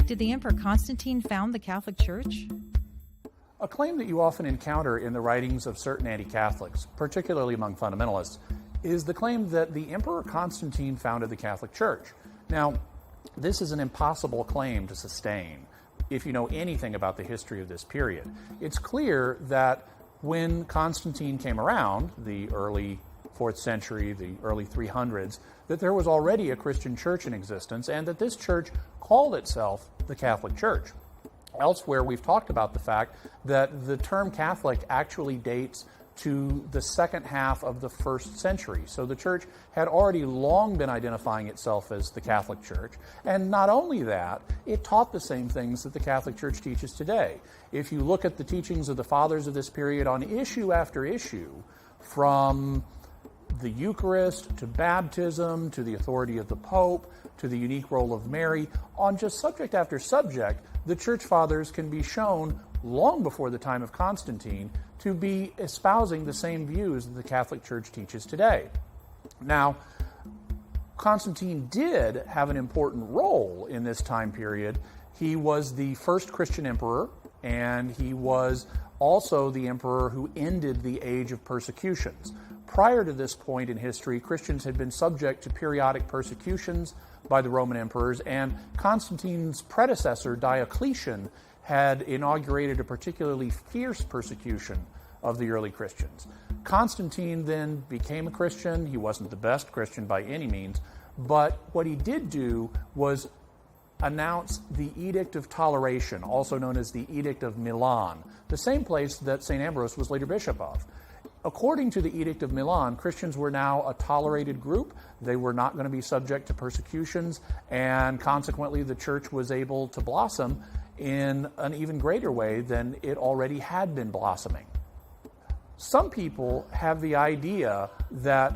Did the Emperor Constantine found the Catholic Church? A claim that you often encounter in the writings of certain anti-Catholics, particularly among fundamentalists, is the claim that the Emperor Constantine founded the Catholic Church. Now, this is an impossible claim to sustain if you know anything about the history of this period. It's clear that when Constantine came around, the early 4th century, the early 300s, that there was already a Christian church in existence and that this church called itself the Catholic Church. Elsewhere, we've talked about the fact that the term Catholic actually dates to the second half of the 1st century. So the church had already long been identifying itself as the Catholic Church. And not only that, it taught the same things that the Catholic Church teaches today. If you look at the teachings of the fathers of this period on issue after issue, from the Eucharist to baptism to the authority of the Pope to the unique role of Mary, on just subject after subject, the Church Fathers can be shown long before the time of Constantine to be espousing the same views that the Catholic Church teaches today. Now, Constantine did have an important role in this time period. He was the first Christian emperor, and he was also the emperor who ended the age of persecutions. Prior to this point in history, Christians had been subject to periodic persecutions by the Roman emperors, and Constantine's predecessor, Diocletian, had inaugurated a particularly fierce persecution of the early Christians. Constantine then became a Christian. He wasn't the best Christian by any means, but what he did do was announce the Edict of Toleration, also known as the Edict of Milan, the same place that St. Ambrose was later bishop of. According to the Edict of Milan, Christians were now a tolerated group. They were not going to be subject to persecutions, and consequently the church was able to blossom in an even greater way than it already had been blossoming. Some people have the idea that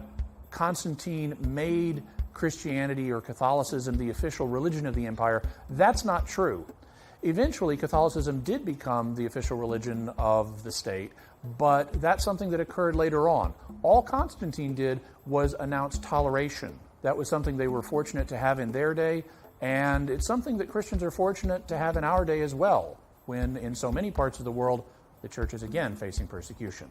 Constantine made Christianity or Catholicism the official religion of the empire. That's not true. Eventually, Catholicism did become the official religion of the state, but that's something that occurred later on. All Constantine did was announce toleration. That was something they were fortunate to have in their day, and it's something that Christians are fortunate to have in our day as well, when in so many parts of the world the church is again facing persecution.